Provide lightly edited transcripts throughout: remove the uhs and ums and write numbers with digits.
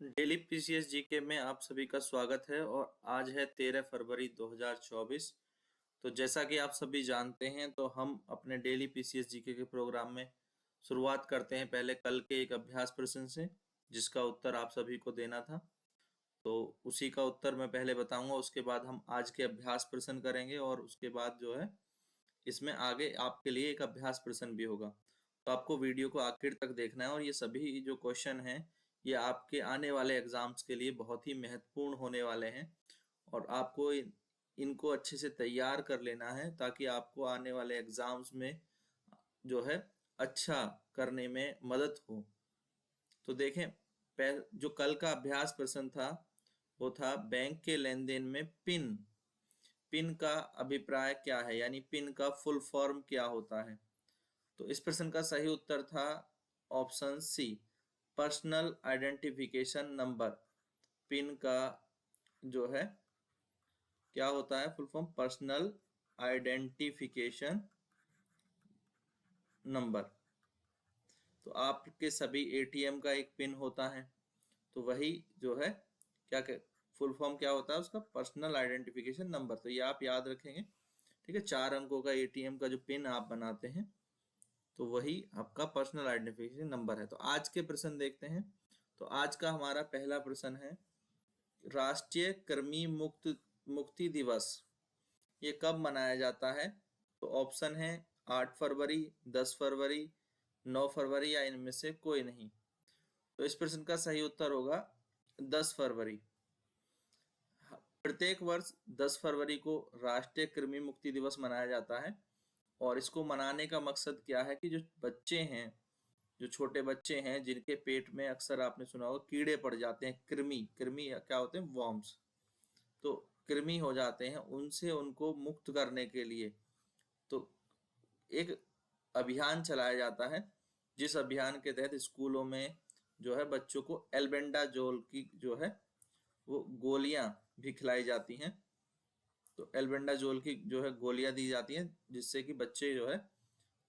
Daily PCS GK में आप सभी का स्वागत है और आज है 13 फरवरी 2024। तो जैसा कि आप सभी जानते हैं तो हम अपने डेली पीसीएस जीके के प्रोग्राम में शुरुआत करते हैं पहले कल के एक अभ्यास प्रश्न से जिसका उत्तर आप सभी को देना था। तो उसी का उत्तर मैं पहले बताऊंगा, उसके बाद हम आज के अभ्यास प्रश्न करेंगे और उसके बाद जो है इसमें आगे आपके लिए एक अभ्यास प्रश्न भी होगा। तो आपको वीडियो को आखिर तक देखना है और ये सभी जो क्वेश्चन हैं ये आपके आने वाले एग्जाम्स के लिए बहुत ही महत्वपूर्ण होने वाले हैं और आपको इनको अच्छे से तैयार कर लेना है ताकि आपको आने वाले एग्जाम्स में जो है अच्छा करने में मदद हो। तो देखें, जो कल का अभ्यास प्रश्न था वो था बैंक के लेन देन में पिन पिन का अभिप्राय क्या है, यानी पिन का फुल फॉर्म क्या होता है। तो इस प्रश्न का सही उत्तर था option C, personal identification number. PIN का जो है क्या होता है full form, personal identification number. तो आपके सभी एटीएम का एक पिन होता है, तो वही जो है क्या फुल फॉर्म क्या होता है उसका, पर्सनल आइडेंटिफिकेशन नंबर। तो ये आप याद रखेंगे, ठीक है। 4 अंकों का एटीएम का जो पिन आप बनाते हैं तो वही आपका पर्सनल आइडेंटिफिकेशन नंबर है। तो आज के प्रश्न देखते हैं। तो आज का हमारा पहला प्रश्न है, राष्ट्रीय कृमि मुक्ति दिवस ये कब मनाया जाता है। तो ऑप्शन है 8 फरवरी, 10 फरवरी, 9 फरवरी या इनमें से कोई नहीं। तो इस प्रश्न का सही उत्तर होगा 10 फरवरी। प्रत्येक वर्ष 10 फरवरी को राष्ट्रीय कृमि मुक्ति दिवस मनाया जाता है और इसको मनाने का मकसद क्या है कि जो बच्चे हैं, जो छोटे बच्चे हैं जिनके पेट में अक्सर आपने सुना होगा कीड़े पड़ जाते हैं, कृमि कृमि क्या होते हैं, वॉर्म्स, तो कृमि हो जाते हैं, उनसे उनको मुक्त करने के लिए तो एक अभियान चलाया जाता है, जिस अभियान के तहत स्कूलों में जो है बच्चों को एल्बेंडाजोल की जो है वो गोलियां भी खिलाई जाती हैं। तो एल्बेंडाजोल की जो है गोलियां दी जाती हैं जिससे कि बच्चे जो है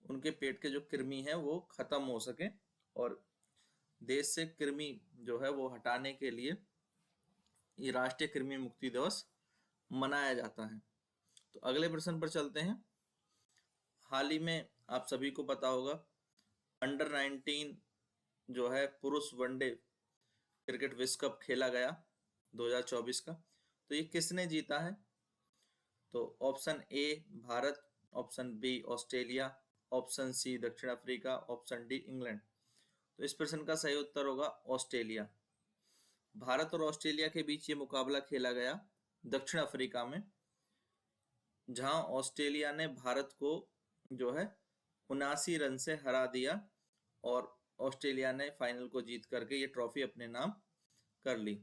उनके पेट के जो कृमि है वो खत्म हो सके और देश से कृमि जो है वो हटाने के लिए ये राष्ट्रीय कृमि मुक्ति दिवस मनाया जाता है। तो अगले प्रश्न पर चलते हैं। हाल ही में आप सभी को पता होगा अंडर 19 जो है पुरुष वनडे क्रिकेट विश्व कप खेला गया 2024 का। तो ये किसने जीता है। तो option A Bharat, option B Australia, option C दक्षिण अफ्रीका, ऑप्शन डी इंग्लैंड। तो इस प्रश्न का सही उत्तर होगा ऑस्ट्रेलिया। भारत और ऑस्ट्रेलिया के बीच ये मुकाबला खेला गया दक्षिण अफ्रीका में, जहां ऑस्ट्रेलिया ने भारत को जो है 79 रन से हरा दिया और ऑस्ट्रेलिया ने फाइनल को जीत करके ये ट्रॉफी अपने नाम कर ली।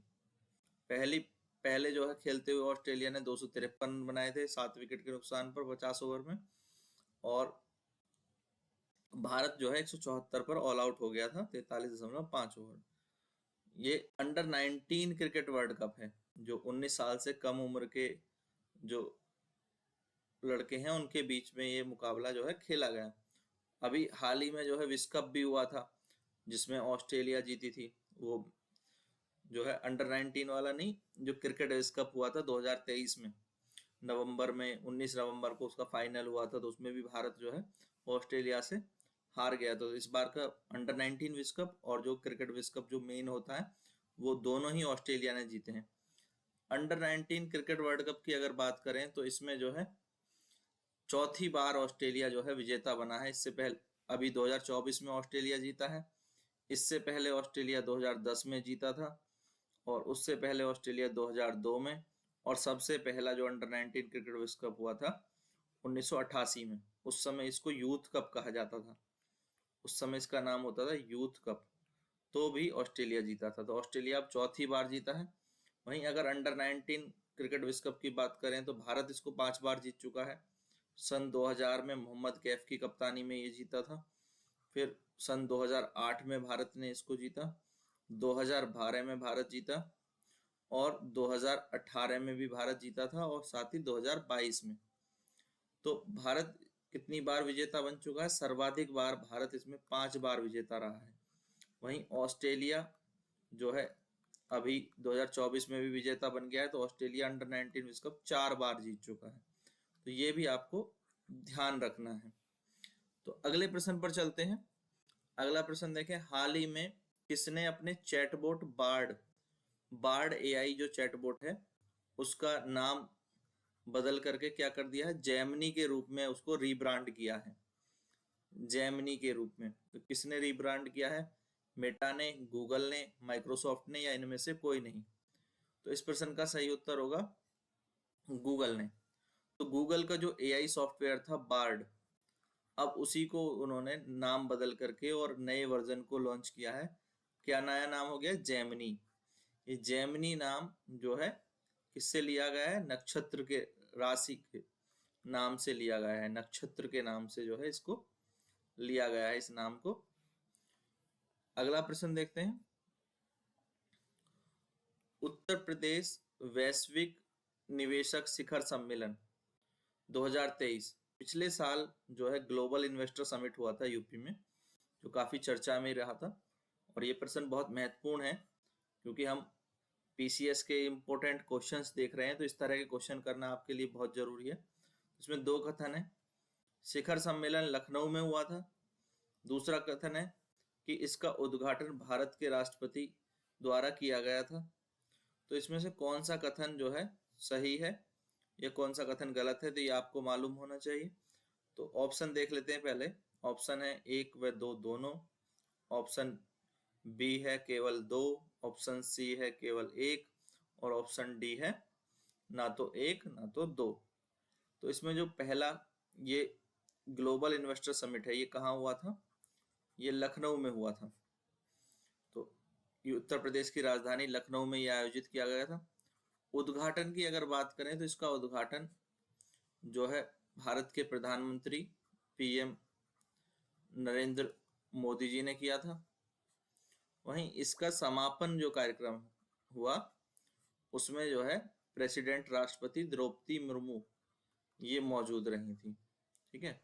पहले जो है खेलते हुए ऑस्ट्रेलिया ने 253 रन बनाए थे 7 विकेट के नुकसान पर 50 ओवर में, और भारत जो है 174 पर ऑल आउट हो गया था 43.5 ओवर। ये अंडर 19 क्रिकेट वर्ल्ड कप है, जो 19 साल से कम उम्र के जो लड़के हैं उनके बीच में ये मुकाबला जो है खेला गया। अभी हाल ही में जो है विश्व कप भी हुआ था जिसमें ऑस्ट्रेलिया जीती थी, वो जो है अंडर 19 वाला नहीं, जो क्रिकेट विश्व कप हुआ था 2023 में नवंबर में, 19 नवंबर को उसका फाइनल हुआ था। तो उसमें भी भारत जो है ऑस्ट्रेलिया से हार गया। तो इस बार का अंडर 19 विश्व कप और जो क्रिकेट विश्व कप जो मेन होता है वो दोनों ही ऑस्ट्रेलिया ने जीते हैं। अंडर 19 क्रिकेट वर्ल्ड कप की अगर बात करें तो इसमें जो है चौथी बार ऑस्ट्रेलिया जो है विजेता बना है। इससे पहले अभी 2024 में ऑस्ट्रेलिया जीता है, इससे पहले ऑस्ट्रेलिया 2010 में जीता था और उससे पहले ऑस्ट्रेलिया 2002 में, और सबसे पहला जो अंडर 19 क्रिकेट विश्व कप हुआ था 1988 में। उस समय इसको यूथ कप कहा जाता था, उस समय इसका नाम होता था यूथ कप। तो भी ऑस्ट्रेलिया जीता था, तो ऑस्ट्रेलिया अब चौथी बार जीता है। वहीं अगर अंडर 19 क्रिकेट विश्व कप की बात करें तो भारत इसको 5 बार जीत चुका है। सन 2000 में मोहम्मद कैफ की कप्तानी में ये जीता था, फिर सन 2008 में भारत ने इसको जीता, 2012 में भारत जीता और 2018 में भी भारत जीता था और साथ ही 2022 में। तो भारत कितनी बार विजेता बन चुका है, सर्वाधिक बार भारत इसमें 5 बार विजेता रहा है। वहीं ऑस्ट्रेलिया जो है अभी 2024 में भी विजेता बन गया है। तो ऑस्ट्रेलिया अंडर 19 विश्व कप 4 बार जीत चुका है। तो ये भी आपको ध्यान रखना है। तो अगले प्रश्न पर चलते हैं। अगला प्रश्न देखें, हाल ही में किसने अपने चैटबॉट बार्ड एआई जो चैटबॉट है उसका नाम बदल करके क्या कर दिया है, जेमिनी के रूप में उसको रीब्रांड किया है। जेमिनी के रूप में तो किसने रीब्रांड किया है? मेटा ने, गूगल ने, माइक्रोसॉफ्ट ने, या इनमें से कोई नहीं? तो इस प्रश्न का सही उत्तर होगा गूगल ने। तो गूगल का जो एआई सॉफ्टवेयर था बार्ड, अब उसी को उन्होंने नाम बदल करके और नए वर्जन को लॉन्च किया है। क्या नया नाम हो गया? जेमिनी। ये जेमिनी नाम जो है किससे लिया गया है? नक्षत्र के राशि के नाम से लिया गया है। नक्षत्र के नाम से जो है इसको लिया गया है, इस नाम को। अगला प्रश्न देखते हैं। उत्तर प्रदेश वैश्विक निवेशक शिखर सम्मेलन 2023 पिछले साल जो है ग्लोबल इन्वेस्टर समिट हुआ था यूपी में, जो काफी चर्चा में रहा था। और ये प्रश्न बहुत महत्वपूर्ण है क्योंकि हम पीसीएस के इम्पोर्टेंट क्वेश्चंस देख रहे हैं, तो इस तरह के क्वेश्चन करना आपके लिए बहुत जरूरी है। इसमें दो कथन है, शिखर सम्मेलन लखनऊ में हुआ था। दूसरा कथन है कि इसका उद्घाटन भारत के राष्ट्रपति द्वारा किया गया था। तो इसमें से कौन सा कथन जो है सही है या कौन सा कथन गलत है, तो ये आपको मालूम होना चाहिए। तो ऑप्शन देख लेते हैं पहले। ऑप्शन है 1 व 2 दोनों, ऑप्शन बी है केवल 2, ऑप्शन सी है केवल 1 और ऑप्शन डी है ना तो 1 ना तो 2। तो इसमें जो पहला ये ग्लोबल इन्वेस्टर समिट है, ये कहाँ हुआ था? ये लखनऊ में हुआ था। तो ये उत्तर प्रदेश की राजधानी लखनऊ में ये आयोजित किया गया था। उद्घाटन की अगर बात करें तो इसका उद्घाटन जो है भारत के प्रधानमंत्री पीएम नरेंद्र मोदी जी ने किया था। वहीं इसका समापन जो कार्यक्रम हुआ उसमें जो है प्रेसिडेंट राष्ट्रपति द्रौपदी मुर्मू ये मौजूद रही थी। ठीक है,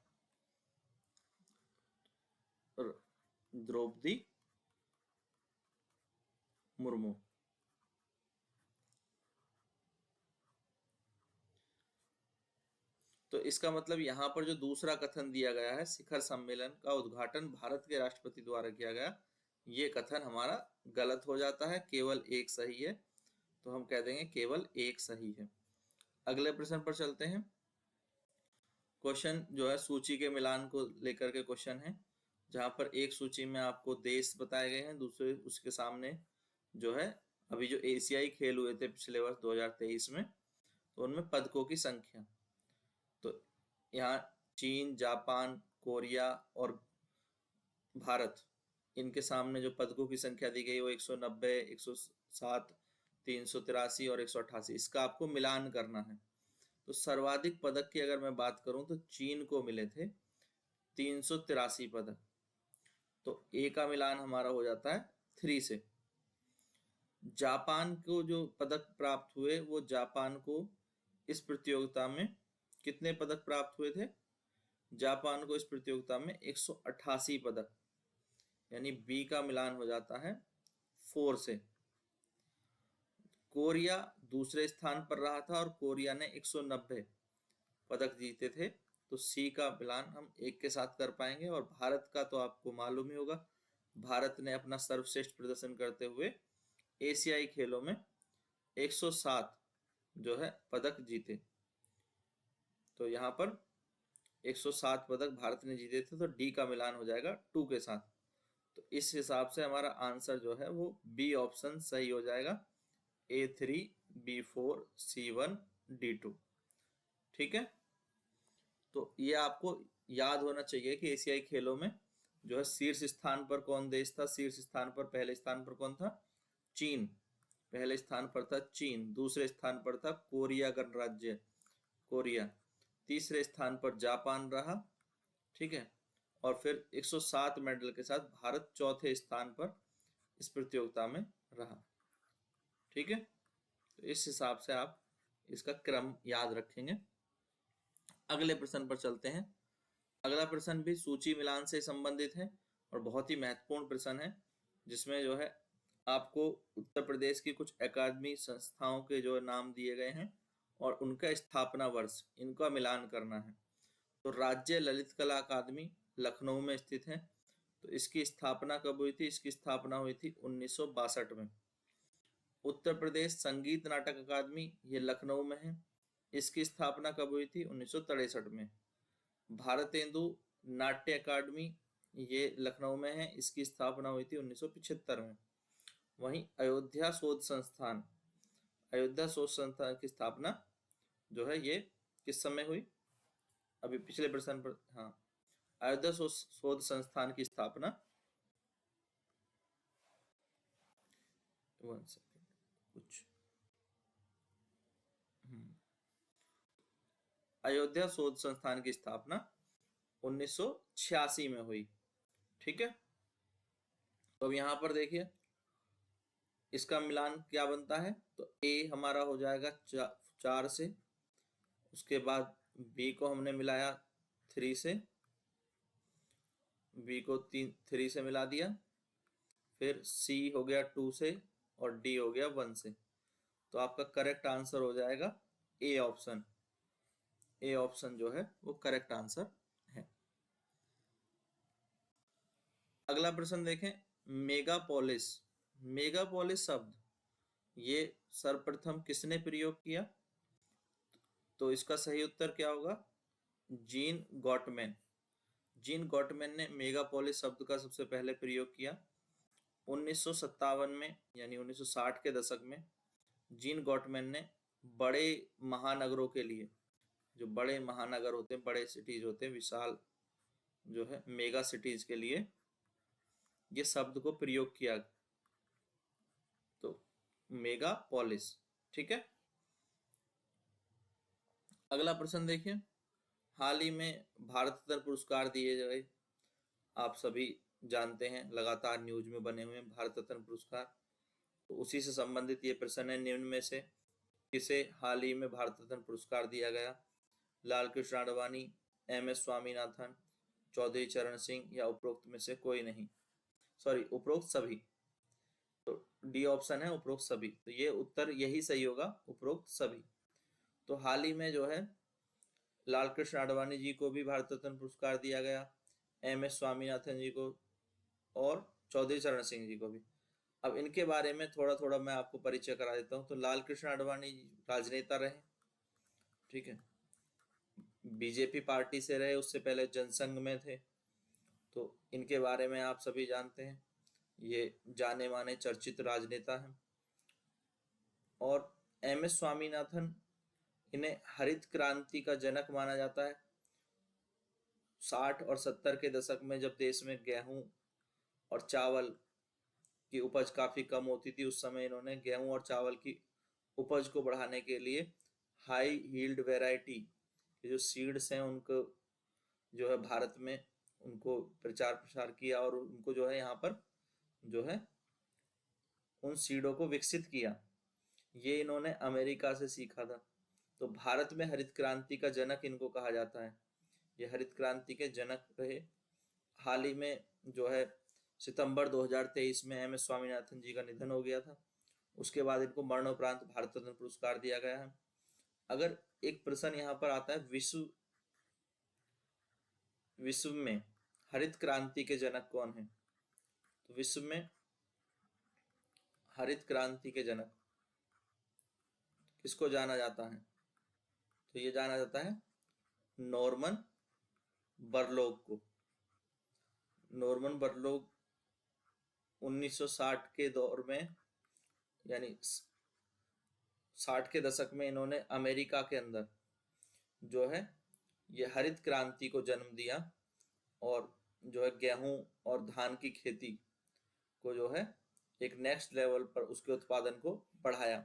द्रौपदी मुर्मू। तो इसका मतलब यहाँ पर जो दूसरा कथन दिया गया है, शिखर सम्मेलन का उद्घाटन भारत के राष्ट्रपति द्वारा किया गया, ये कथन हमारा गलत हो जाता है। केवल एक सही है, तो हम कह देंगे केवल एक सही है। अगले प्रश्न पर चलते हैं। क्वेश्चन जो है सूची के मिलान को लेकर के क्वेश्चन है, जहां पर एक सूची में आपको देश बताए गए हैं, दूसरे उसके सामने जो है अभी जो एशियाई खेल हुए थे पिछले वर्ष 2023 में, तो उनमें पदकों की संख्या। तो यहाँ चीन, जापान, कोरिया और भारत, इनके सामने जो पदकों की संख्या दी गई वो 190, 107, 383 और 188, इसका आपको मिलान करना है। तो सर्वाधिक पदक की अगर मैं बात करूं तो चीन को मिले थे 383 पदक। तो ए का मिलान हमारा हो जाता है 3 से। जापान को जो पदक प्राप्त हुए, वो जापान को इस प्रतियोगिता में कितने पदक प्राप्त हुए थे? जापान को इस प्रतियोगिता में 188 पदक, यानी बी का मिलान हो जाता है 4 से। कोरिया दूसरे स्थान पर रहा था और कोरिया ने 190 पदक जीते थे, तो सी का मिलान हम 1 के साथ कर पाएंगे। और भारत का तो आपको मालूम ही होगा, भारत ने अपना सर्वश्रेष्ठ प्रदर्शन करते हुए एशियाई खेलों में 107 जो है पदक जीते। तो यहाँ पर 107 पदक भारत ने जीते थे, तो डी का मिलान हो जाएगा 2 के साथ। तो इस हिसाब से हमारा आंसर जो है वो बी ऑप्शन सही हो जाएगा, A3, B4, C1, D2। ठीक है, तो ये आपको याद होना चाहिए कि एशियाई खेलों में जो है शीर्ष स्थान पर कौन देश था? शीर्ष स्थान पर पहले स्थान पर कौन था? चीन। पहले स्थान पर था चीन, दूसरे स्थान पर था कोरिया गणराज्य कोरिया, तीसरे स्थान पर जापान रहा। ठीक है, और फिर 107 मेडल के साथ भारत चौथे स्थान पर इस प्रतियोगिता में रहा। ठीक है, तो इस हिसाब से आप इसका क्रम याद रखेंगे। अगले प्रश्न पर चलते हैं। अगला प्रश्न भी सूची मिलान से संबंधित है और बहुत ही महत्वपूर्ण प्रश्न है, जिसमें जो है आपको उत्तर प्रदेश की कुछ अकादमी संस्थाओं के जो नाम दिए गए हैं और उनका स्थापना वर्ष, इनका मिलान करना है। तो राज्य ललित कला अकादमी लखनऊ में स्थित है। तो इसकी स्थापना कब हुई थी? इसकी स्थापना हुई थी 1962 में। उत्तर प्रदेश संगीत नाटक अकादमी, ये लखनऊ में है। इसकी स्थापना कब हुई थी? 1963 में। भारतेंदु नाट्य अकादमी, ये लखनऊ में है। इसकी स्थापना हुई थी 1975 में। वहीं अयोध्या शोध संस्थान, अयोध्या शोध संस्थान की स्थापना जो है ये किस समय हुई? अभी पिछले प्रश्न पर, हाँ, अयोध्या शोध संस्थान की स्थापना, वन सेकेंड कुछ, अयोध्या शोध संस्थान की स्थापना 1986 में हुई। ठीक है, तो अब यहां पर देखिए इसका मिलान क्या बनता है। तो ए हमारा हो जाएगा 4 से, उसके बाद बी को हमने मिलाया 3 से, बी को 3 से मिला दिया, फिर सी हो गया 2 से और डी हो गया 1 से। तो आपका करेक्ट आंसर हो जाएगा ए ऑप्शन। ए ऑप्शन जो है वो करेक्ट आंसर है। अगला प्रश्न देखें, मेगापोलिस। मेगापोलिस शब्द ये सर्वप्रथम किसने प्रयोग किया? तो इसका सही उत्तर क्या होगा? Gene Gottmann. जीन गॉटमैन ने मेगापोलिस शब्द का सबसे पहले प्रयोग किया 1957 में, यानी 1960 के दशक में। जीन गॉटमैन ने बड़े महानगरों के लिए, जो बड़े महानगर होते हैं, बड़े सिटीज होते हैं, विशाल जो है मेगा सिटीज के लिए ये शब्द को प्रयोग किया। तो मेगापोलिस। ठीक है, अगला प्रश्न देखिए, हाल ही में भारत रत्न पुरस्कार दिए गए, आप सभी जानते हैं, लगातार न्यूज में बने हुए हैं भारत रत्न पुरस्कार। तो उसी से संबंधित ये प्रश्न है, निम्न में से किसे हाल ही में भारत रत्न पुरस्कार दिया गया? लाल कृष्ण आडवाणी, एम.एस. स्वामीनाथन, चौधरी चरण सिंह या उपरोक्त में से कोई नहीं? सॉरी, उपरोक्त सभी। तो डी ऑप्शन है उपरोक्त सभी। तो ये उत्तर यही सही होगा, उपरोक्त सभी। तो हाल ही में जो है लाल कृष्ण आडवाणी जी को भी भारत रत्न पुरस्कार दिया गया, एम.एस. स्वामीनाथन जी को और चौधरी चरण सिंह जी को भी। अब इनके बारे में थोड़ा थोड़ा मैं आपको परिचय करा देता हूँ। तो लाल कृष्ण आडवाणी राजनेता रहे, ठीक है, बीजेपी पार्टी से रहे, उससे पहले जनसंघ में थे। तो इनके बारे में आप सभी जानते हैं, ये जाने माने चर्चित राजनेता हैं। और एम.एस. स्वामीनाथन, इन्हें हरित क्रांति का जनक माना जाता है। 60 और 70 के दशक में जब देश में गेहूं और चावल की उपज काफ़ी कम होती थी, उस समय इन्होंने गेहूं और चावल की उपज को बढ़ाने के लिए हाई यील्ड वैरायटी के जो सीड्स हैं उनको जो है भारत में उनको प्रचार प्रसार किया और उनको जो है यहाँ पर जो है उन सीडों को विकसित किया। ये इन्होंने अमेरिका से सीखा था। तो भारत में हरित क्रांति का जनक इनको कहा जाता है। ये हरित क्रांति के जनक रहे। हाल ही में जो है सितंबर 2023 में एम.एस. स्वामीनाथन जी का निधन हो गया था। उसके बाद इनको मरणोपरांत भारत रत्न पुरस्कार दिया गया है। अगर एक प्रश्न यहाँ पर आता है, विश्व में हरित क्रांति के जनक कौन है? तो विश्व में हरित क्रांति के जनक किसको जाना जाता है? तो ये जाना जाता है नॉर्मन बरलॉग को। नॉर्मन बरलॉग 1960 के दौर में, यानी 60 के दशक में इन्होंने अमेरिका के अंदर जो है ये हरित क्रांति को जन्म दिया और जो है गेहूं और धान की खेती को जो है एक नेक्स्ट लेवल पर उसके उत्पादन को बढ़ाया।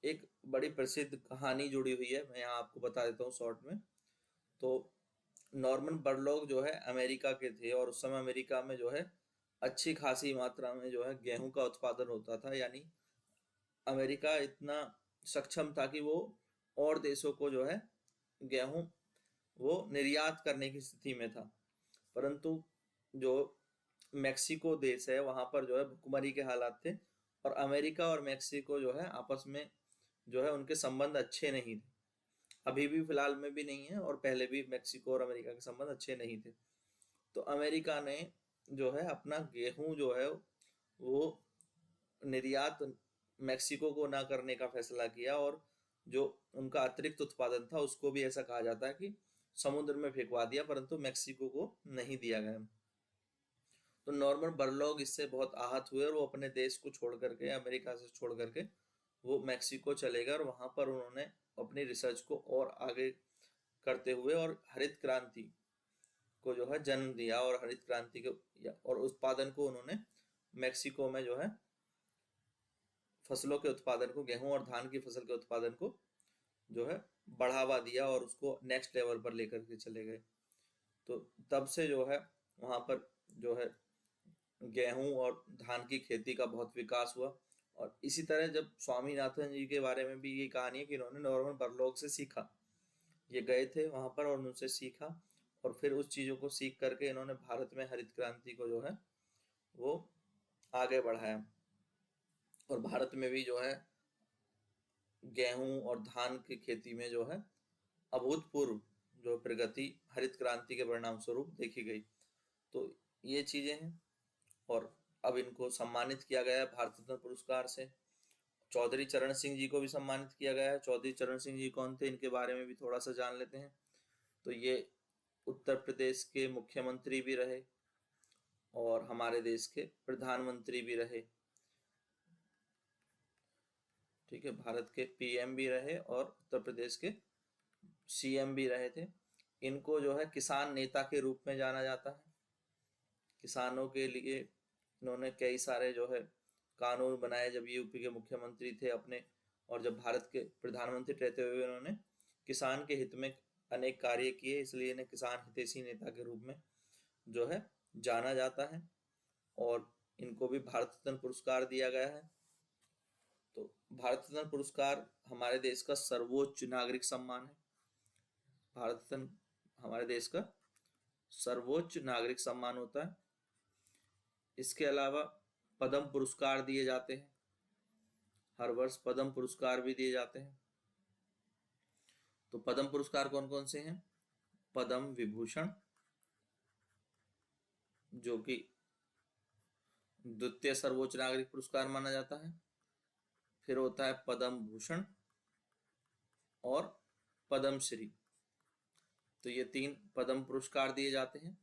एक बड़ी प्रसिद्ध कहानी जुड़ी हुई है, मैं यहाँ आपको बता देता हूँ शॉर्ट में। तो नॉर्मन बरलॉग जो है अमेरिका के थे और उस समय अमेरिका में जो है अच्छी खासी मात्रा में जो है गेहूं का उत्पादन होता था, यानी अमेरिका इतना सक्षम था कि वो और देशों को जो है गेहूं वो निर्यात करने की स्थिति में था। परंतु जो मेक्सिको देश है, वहां पर जो है भुखमरी के हालात थे, और अमेरिका और मेक्सिको जो है आपस में जो है उनके संबंध अच्छे नहीं थे। अभी भी फिलहाल में भी नहीं है, और पहले भी मेक्सिको और अमेरिका के संबंध अच्छे नहीं थे। तो अमेरिका ने जो है अपना गेहूं जो है वो निर्यात मेक्सिको को ना करने का फैसला किया, और जो उनका अतिरिक्त उत्पादन था उसको भी ऐसा कहा जाता है कि समुद्र में फेंकवा दिया, परंतु मेक्सिको को नहीं दिया गया। तो नॉर्मन बरलॉग इससे बहुत आहत हुए, और वो अपने देश को छोड़ करके, अमेरिका से छोड़ करके वो मेक्सिको चले गए, और वहां पर उन्होंने अपनी रिसर्च को और आगे करते हुए और हरित क्रांति को जो है जन्म दिया, और हरित क्रांति के और उत्पादन को उन्होंने मेक्सिको में जो है फसलों के उत्पादन को, गेहूं और धान की फसल के उत्पादन को जो है बढ़ावा दिया, और उसको नेक्स्ट लेवल पर लेकर के चले गए। तो तब से जो है वहां पर जो है गेहूं और धान की खेती का बहुत विकास हुआ। और इसी तरह जब स्वामीनाथन जी के बारे में भी ये कहानी है कि इन्होंने नॉर्मन बरलॉग से सीखा, ये गए थे वहां पर और उनसे सीखा, और फिर उस चीजों को सीख करके इन्होंने भारत में हरित क्रांति को जो है वो आगे बढ़ाया, और भारत में भी जो है गेहूं और धान की खेती में जो है अभूतपूर्व जो प्रगति हरित क्रांति के परिणाम स्वरूप देखी गई। तो ये चीजें हैं, और अब इनको सम्मानित किया गया है भारत रत्न पुरस्कार से। चौधरी चरण सिंह जी को भी सम्मानित किया गया है। चौधरी चरण सिंह जी कौन थे, इनके बारे में भी थोड़ा सा जान लेते हैं। तो ये उत्तर प्रदेश के मुख्यमंत्री भी रहे, और हमारे देश के प्रधानमंत्री भी रहे, ठीक है, भारत के पीएम भी रहे, और उत्तर प्रदेश के सीएम भी रहे थे। इनको जो है किसान नेता के रूप में जाना जाता है। किसानों के लिए इन्होंने कई सारे जो है कानून बनाए जब ये यूपी के मुख्यमंत्री थे अपने, और जब भारत के प्रधानमंत्री रहते हुए उन्होंने किसान के हित में अनेक कार्य किए, इसलिए इन्हें किसान हितैषी नेता के रूप में जो है जाना जाता है, और इनको भी भारत रत्न पुरस्कार दिया गया है। तो भारत रत्न पुरस्कार हमारे देश का सर्वोच्च नागरिक सम्मान है। भारत रत्न हमारे देश का सर्वोच्च नागरिक सम्मान होता है। इसके अलावा पद्म पुरस्कार दिए जाते हैं, हर वर्ष पद्म पुरस्कार भी दिए जाते हैं। तो पद्म पुरस्कार कौन कौन से हैं? पद्म विभूषण जो कि द्वितीय सर्वोच्च नागरिक पुरस्कार माना जाता है, फिर होता है पद्म भूषण और पद्मश्री। तो ये तीन पद्म पुरस्कार दिए जाते हैं।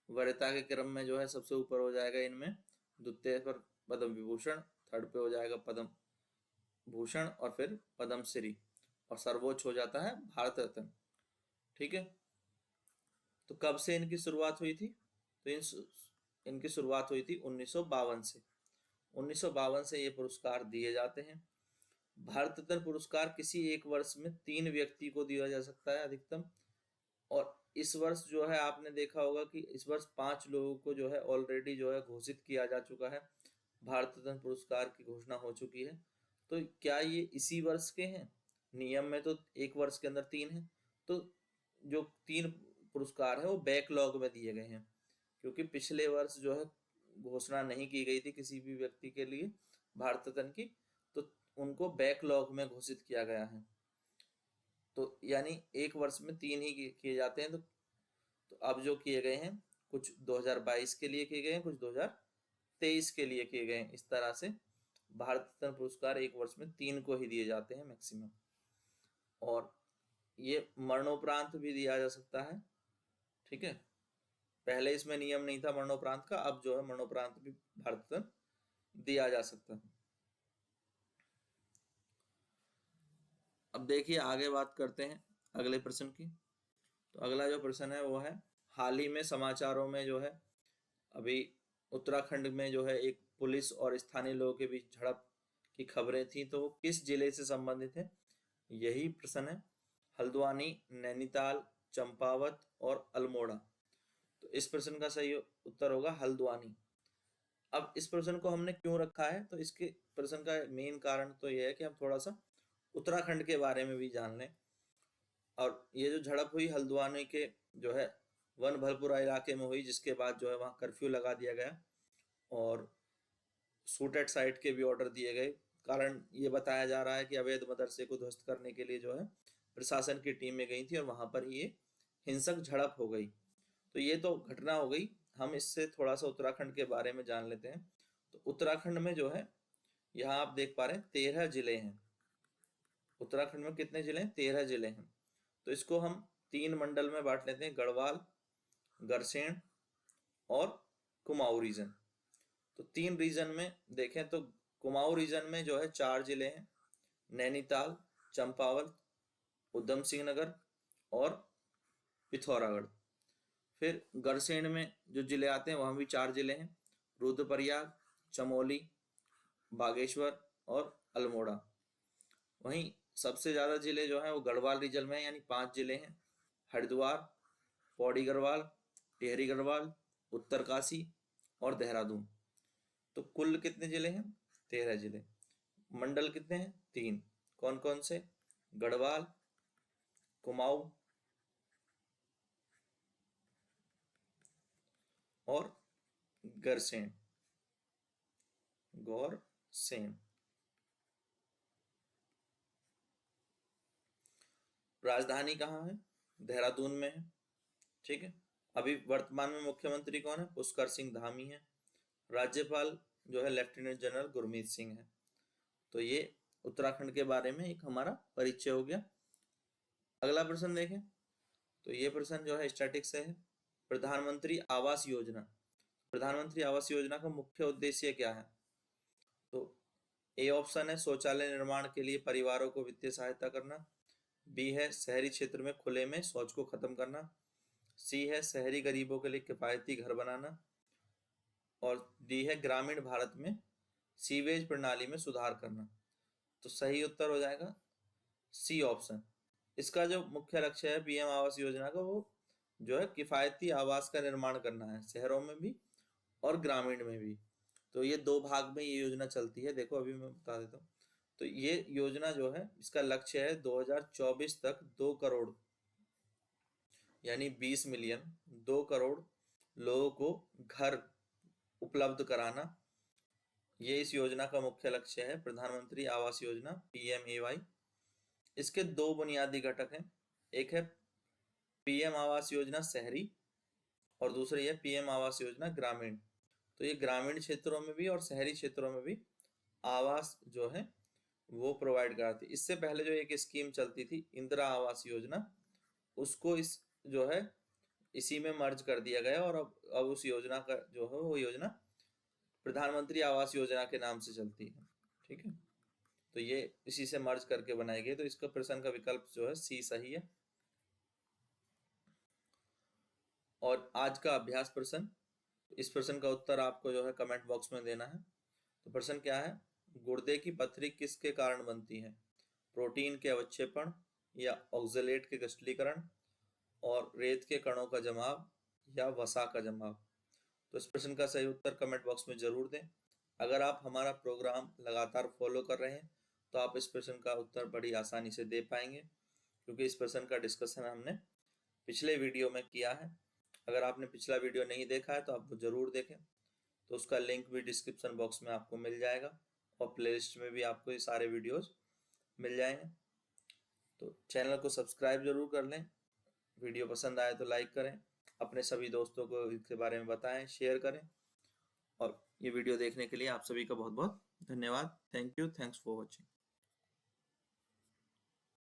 वरीयता के क्रम में जो है सबसे ऊपर हो जाएगा इनमें द्वितीय पर पद्म विभूषण, थर्ड पे हो जाएगा पद्म भूषण, और फिर पद्मश्री, और सर्वोच्च हो जाता है भारत रत्न। ठीक है, तो कब से इनकी शुरुआत हुई थी? तो इनकी शुरुआत हुई थी 1952 से। 1952 से ये पुरस्कार दिए जाते हैं। भारत रत्न पुरस्कार किसी एक वर्ष में 3 व्यक्ति को दिया जा सकता है अधिकतम, और इस वर्ष जो है आपने देखा होगा कि इस वर्ष 5 लोगों को जो है ऑलरेडी जो है घोषित किया जा चुका है, भारत रत्न पुरस्कार की घोषणा हो चुकी है। तो क्या ये इसी वर्ष के हैं? नियम में तो एक वर्ष के अंदर 3 है, तो जो 3 पुरस्कार है वो बैकलॉग में दिए गए हैं, क्योंकि पिछले वर्ष जो है घोषणा नहीं की गई थी किसी भी व्यक्ति के लिए भारत रत्न की, तो उनको बैकलॉग में घोषित किया गया है। तो यानी एक वर्ष में 3 ही किए जाते हैं। तो अब जो किए गए हैं कुछ 2022 के लिए किए गए हैं, कुछ 2023 के लिए किए गए हैं। इस तरह से भारत रत्न पुरस्कार एक वर्ष में 3 को ही दिए जाते हैं मैक्सिमम, और ये मरणोपरांत भी दिया जा सकता है। ठीक है, पहले इसमें नियम नहीं था मरणोपरांत का, अब जो है मरणोपरांत भी भारत रत्न दिया जा सकता है। अब देखिए आगे बात करते हैं अगले प्रश्न की। तो अगला जो प्रश्न है वो है, हाल ही में समाचारों में जो है अभी उत्तराखंड में जो है एक पुलिस और स्थानीय लोगों के बीच झड़प की खबरें थी, तो वो किस जिले से संबंधित है? यही प्रश्न है। हल्द्वानी, नैनीताल, चंपावत और अल्मोड़ा। तो इस प्रश्न का सही उत्तर होगा हल्द्वानी। अब इस प्रश्न को हमने क्यों रखा है? तो इसके प्रश्न का मेन कारण तो यह है कि हम थोड़ा सा उत्तराखंड के बारे में भी जान लें। और ये जो झड़प हुई हल्द्वानी के जो है वन भलपुरा इलाके में हुई, जिसके बाद जो है वहाँ कर्फ्यू लगा दिया गया और शूट साइट के भी ऑर्डर दिए गए। कारण ये बताया जा रहा है कि अवैध मदरसे को ध्वस्त करने के लिए जो है प्रशासन की टीमें गई थी और वहां पर ये हिंसक झड़प हो गई। तो ये तो घटना हो गई। हम इससे थोड़ा सा उत्तराखंड के बारे में जान लेते हैं। तो उत्तराखंड में जो है, यहाँ आप देख पा रहे हैं 13 जिले हैं। उत्तराखंड में कितने जिले हैं? 13 जिले हैं। तो इसको हम 3 मंडल में बांट लेते हैं, गढ़वाल, गरसेन और कुमाऊं रीजन। तो 3 रीजन में देखें तो कुमाऊं रीजन में जो है 4 जिले हैं, नैनीताल, चंपावत, उधम सिंह नगर और पिथौरागढ़। फिर गरसेन में जो जिले आते हैं वहां भी 4 जिले हैं, रुद्रप्रयाग, चमोली, बागेश्वर और अल्मोड़ा। वहीं सबसे ज्यादा जिले जो हैं वो गढ़वाल रीजन में, यानी 5 जिले हैं, हरिद्वार, पौड़ी गढ़वाल, टिहरी गढ़वाल, उत्तरकाशी और देहरादून। तो कुल कितने जिले हैं? 13 जिले। मंडल कितने हैं? 3। कौन कौन से? गढ़वाल, कुमाऊं और गरसेन, गौरसेन। राजधानी कहाँ है? देहरादून में है। ठीक है। अभी वर्तमान में मुख्यमंत्री कौन है? पुष्कर सिंह धामी है। राज्यपाल जो है लेफ्टिनेंट जनरल गुरमीत सिंह है। तो ये उत्तराखंड के बारे में एक हमारा परिचय हो गया। अगला प्रश्न देखें। तो ये प्रश्न जो है स्टैटिक से है। प्रधानमंत्री आवास योजना। प्रधानमंत्री आवास योजना का मुख्य उद्देश्य क्या है? तो ए ऑप्शन है शौचालय निर्माण के लिए परिवारों को वित्तीय सहायता करना। बी है शहरी क्षेत्र में खुले में शौच को खत्म करना। सी है शहरी गरीबों के लिए किफायती घर बनाना। और डी है ग्रामीण भारत में सीवेज प्रणाली में सुधार करना। तो सही उत्तर हो जाएगा सी ऑप्शन। इसका जो मुख्य लक्ष्य है पीएम आवास योजना का, वो जो है किफायती आवास का निर्माण करना है, शहरों में भी और ग्रामीण में भी। तो ये 2 भाग में ये योजना चलती है। देखो अभी मैं बता देता हूँ। तो ये योजना जो है इसका लक्ष्य है 2024 तक 2 करोड़ यानी 20 मिलियन 2 करोड़ लोगों को घर उपलब्ध कराना। ये इस योजना का मुख्य लक्ष्य है, प्रधानमंत्री आवास योजना PMAY। इसके 2 बुनियादी घटक हैं। एक है पीएम आवास योजना शहरी और दूसरी है पीएम आवास योजना ग्रामीण। तो ये ग्रामीण क्षेत्रों में भी और शहरी क्षेत्रों में भी आवास जो है वो प्रोवाइड कराती। इससे पहले जो एक स्कीम चलती थी इंदिरा आवास योजना, उसको इस जो है इसी में मर्ज कर दिया गया और अब उस योजना का जो है वो योजना प्रधानमंत्री आवास योजना के नाम से चलती है। ठीक है। तो ये इसी से मर्ज करके बनाई गई। तो इसका प्रश्न का विकल्प जो है सी सही है। और आज का अभ्यास प्रश्न, इस प्रश्न का उत्तर आपको जो है कमेंट बॉक्स में देना है। तो प्रश्न क्या है? गुर्दे की पथरी किसके कारण बनती है? प्रोटीन के अवक्षेपण या ऑक्सलेट के क्रिस्टलीकरण और रेत के कणों का जमाव या वसा का जमाव। तो इस प्रश्न का सही उत्तर कमेंट बॉक्स में जरूर दें। अगर आप हमारा प्रोग्राम लगातार फॉलो कर रहे हैं तो आप इस प्रश्न का उत्तर बड़ी आसानी से दे पाएंगे, क्योंकि इस प्रश्न का डिस्कशन हमने पिछले वीडियो में किया है। अगर आपने पिछला वीडियो नहीं देखा है तो आप वो जरूर देखें। तो उसका लिंक भी डिस्क्रिप्शन बॉक्स में आपको मिल जाएगा और प्लेलिस्ट में भी आपको ये सारे वीडियोस मिल जाएंगे। तो चैनल को सब्सक्राइब जरूर कर लें। वीडियो पसंद आए तो लाइक करें, अपने सभी दोस्तों को इसके बारे में बताएं, शेयर करें। और ये वीडियो देखने के लिए आप सभी का बहुत बहुत धन्यवाद। Thank you. Thanks for watching.